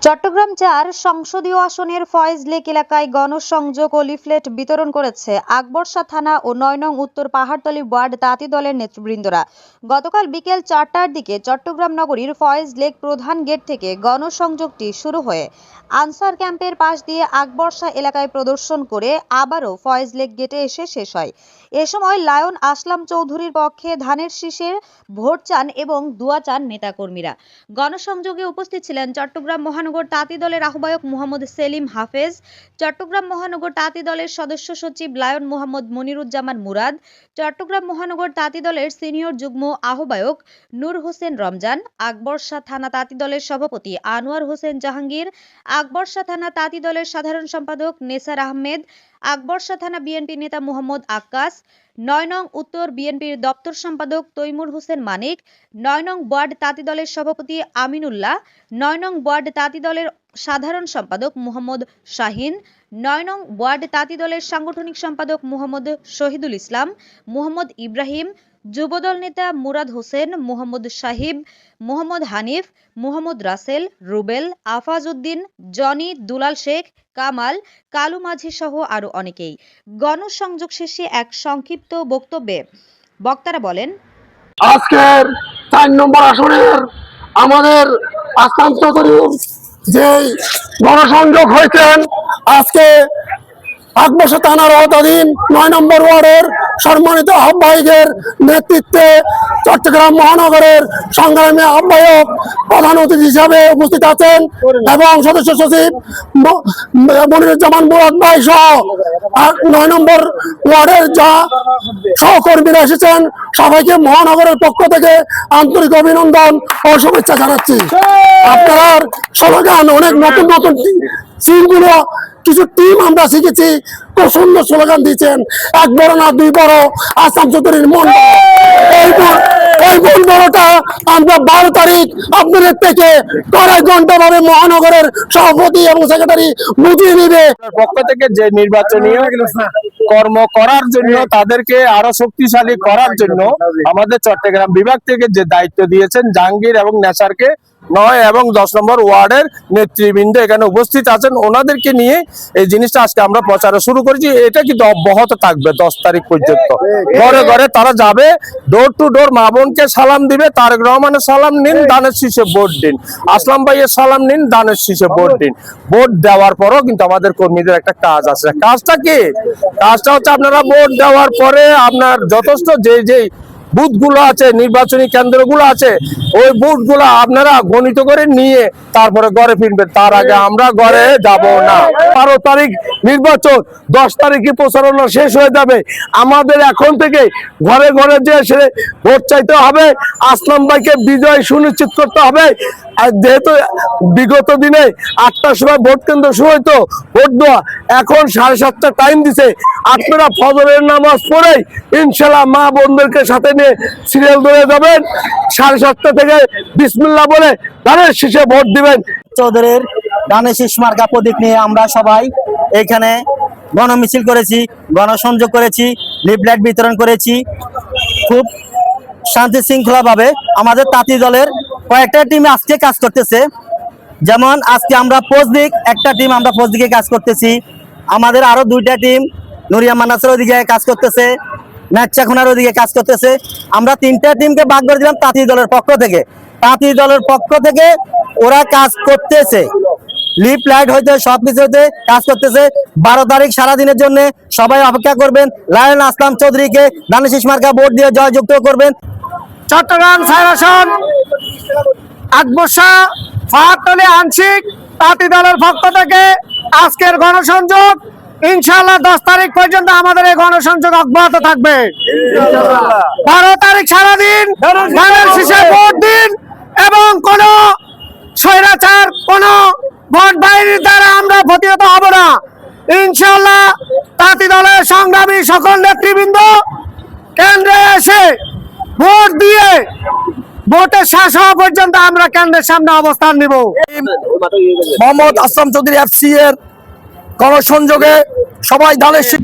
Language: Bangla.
চট্টগ্রাম ৪ সংসদীয় আসনের ফয়েজ লেক এলাকায় গণসংযোগ ও লিফলেট বিতরণ করেছে আকবরশাহ থানা ও ৯ নং উত্তর পাহাড়তলী ওয়ার্ড তাঁতি দলের নেতৃবৃন্দরা। গতকাল বিকেল ৪টার দিকে চট্টগ্রাম নগরীর ফয়েজ লেক প্রধান গেট থেকে গণসংযোগটি শুরু হয়ে আনসার ক্যাম্পের পাশ দিয়ে আকবরশাহ এলাকায় প্রদর্শন করে আবারও ফয়েজ লেক গেটে এসে শেষ হয়। এ সময় লায়ন আসলাম চৌধুরীর পক্ষে ধানের শীষের ভোট চান এবং দোয়া চান নেতাকর্মীরা। গণসংযোগে উপস্থিত ছিলেন চট্টগ্রাম মহানগর তাঁতি দলের আহ্বায়ক মোহাম্মদ সেলিম হাফেজ, চট্টগ্রাম মহানগর তাঁতি দলের সদস্য সচিব লায়ন মোহাম্মদ মনিরুজ্জামান মুরাদ, চট্টগ্রাম মহানগর তাঁতি দলের সিনিয়র যুগ্ম আহ্বায়ক নূর হোসেন রমজান, আকবরশাহ থানা তাঁতি দলের সভাপতি আনোয়ার হোসেন জাহাঙ্গীর, আকবরশাহ থানা তাঁতি দলের সাধারণ সম্পাদক নেসার আহমেদ, আকবরশাহ থানা বিএনপি নেতা মোহাম্মদ আক্কাস, ৯ নং উত্তর বিএনপির দপ্তর সম্পাদক তৈমুর হোসেন মানিক, ৯ নং ওয়ার্ড তাঁতি দলের সভাপতি আমিনুল্লাহ, ৯ নং ওয়ার্ড তাঁতি দলের সাধারণ সম্পাদক মোহাম্মদ শাহিন, ৯ নং ওয়ার্ড তাঁতি দলের সাংগঠনিক সম্পাদক মোহাম্মদ শহীদুল ইসলাম, মোহাম্মদ ইব্রাহিম, যুবদল নেতা মুরাদ হোসেন, মোহাম্মদ সাহিব, মোহাম্মদ হানিফ, মোহাম্মদ রাসেল, রুবেল, আফাজ উদ্দিন, জনি, দুলাল শেখ, কামাল, কালু মাঝি সহ আরো অনেকেই। গণসংযোগ শেষে এক সংক্ষিপ্ত বক্তব্যে বক্তারা বলেন, আজকের ৪ নম্বর আসনের আমাদের আসলাম চৌধুরীর যে গণসংযোগ হয়েছেন, আজকে আকবরশাহ থানার আওতাধীন ৯ নম্বর ওয়ার্ডের সম্মানিত আহ্বায়কের নেতৃত্বে চট্টগ্রাম মহানগরের সংগ্রামী আহ্বায়ক প্রধান অতিথি হিসাবে উপস্থিত আছেন এবং সদস্য সচিব মনিরুজ্জামান মুরাদ ভাই সহ ৯ নম্বর ওয়ার্ডের যা সহকর্মীরা এসেছেন, সবাইকে মহানগরের পক্ষ থেকে আন্তরিক অভিনন্দন ও শুভেচ্ছা জানাচ্ছি। আপনার স্লোগান অনেক নতুন নতুন সিনগুলো কিছু টিম আমরা শিখেছি, খুব সুন্দর স্লোগান দিয়েছেন। এক বড় না দুই বড়, আসলাম চৌধুরীর মন এই মন বড়টা আমরা ১২ তারিখ আপনাদের থেকে কড়াই ঘন্টা ভাবে মহানগরের সভাপতি এবং সেক্রেটারি বুঝিয়ে নিবে। পক্ষ থেকে যে নির্বাচনী কর্ম করার জন্য, তাদেরকে আরো শক্তিশালী করার জন্য আমাদের চট্টগ্রাম বিভাগ থেকে যে দায়িত্ব দিয়েছেন জাহাঙ্গীর এবং নেসারকে, ৯ এবং ১০ নম্বর ওয়ার্ডের নেতৃবৃন্দ এখানে উপস্থিত আছেন, ওনাদেরকে নিয়ে এই জিনিসটা আজকে আমরা প্রচার শুরু করেছি। এটা কিন্তু অব্যাহত থাকবে ১০ তারিখ পর্যন্ত। ঘরে ঘরে তারা যাবে, ডোর টু ডোর মা বোনকে সালাম দিবে। তারেক রহমানের সালাম নিন, দানের শীষে ভোট দিন। আসলাম ভাইয়ের সালাম নিন, দানের শীষে ভোট দিন। ভোট দেওয়ার পরও কিন্তু আমাদের কর্মীদের একটা কাজ আছে। কাজটা কি? কাজটা হচ্ছে আপনারা ভোট দেওয়ার পরে আপনার যথেষ্ট যে বুথগুলো আছে, নির্বাচনী কেন্দ্রগুলো আছে, ওই বুথগুলো আপনারা গণিত করে নিয়ে তারপরে ঘরে ফিরবেন। তার আগে আমরা ঘরে যাব না। ১২ তারিখ নির্বাচন, ১০ তারিখে প্রচারণা শেষ হয়ে যাবে। আমাদের এখন থেকে ঘরে ঘরে যে এসে ভোট চাইতে হবে, আসলাম ভাইকে বিজয় সুনিশ্চিত করতে হবে। আর যেহেতু বিগত দিনে ৮টার সময় ভোট কেন্দ্র শুরু হইতো ভোট দেওয়া, এখন ৭:৩০ টাইম দিছে। আপনারা ফজরের নামাজ পড়েই ইনশাল্লাহ মা বোনদেরকে সাথে নিয়ে সিরিয়াল ধরে যাবেন। ৭:৩০ থেকে বিসমিল্লাহ বলে ধানের শীষে ভোট দিবেন। চৌধুরীর ধানের শীষ মার্কা প্রতীক নিয়ে আমরা সবাই এখানে গণমিছিল করেছি, গণসংযোগ করেছি, লিফলেট বিতরণ করেছি। খুব শান্তি শৃঙ্খলা ভাবে আমাদের তাঁতি দলের কয়েকটা টিম আজকে কাজ করতেছে। যেমন আজকে আমরা পোস্টদিক একটা টিম, আমরা পোস্টদিকে কাজ করতেছি। আমাদের আরো 2টা টিম নুরিয়া মানাসের ওদিকে কাজ করতেছে, নাচ্চাখোনার ওদিকে কাজ করতেছে। আমরা 3টা টিমকে ভাগ করে দিলাম তাঁতি দলের পক্ষ থেকে। তাঁতি দলের পক্ষ থেকে ওরা কাজ করতেছে, লিফ লাইট হইতে সবকিছু হইতে কাজ করতেছে। 12 তারিখ সারাদিনের জন্য সবাই অপেক্ষা করবেন। লায়ন আসলাম চৌধুরীকে ধানের শীষ মার্কা ভোট দিয়ে জয়যুক্ত করবেন। চট্টগ্রাম ৪ আসন আকবরশাহ পাহাড়তলী আংশিক তাঁতি দলের পক্ষ থেকে আজকের গণসংযোগ, ইনশাআল্লাহ ১০ তারিখ পর্যন্ত আমাদের এই গণসংযোগ অব্যাহত থাকবে। ১২ তারিখ সারাদিন ধানের শীষে ভোট দিন এবং কোন স্বৈরাচার, কোন ভোট বাহিনীর দ্বারা আমরা প্রতিহত হব না। ইনশাআল্লাহ তাঁতি দলের সংগ্রামী সকল নেতৃবৃন্দ কেন্দ্রে এসে ভোট দিয়ে ভোটের শেষ হওয়া পর্যন্ত আমরা কেন্দ্রের সামনে অবস্থান নিব। মোহাম্মদ আসলাম চৌধুরী FC এর গণসংযোগে সবাই ধানের শীষ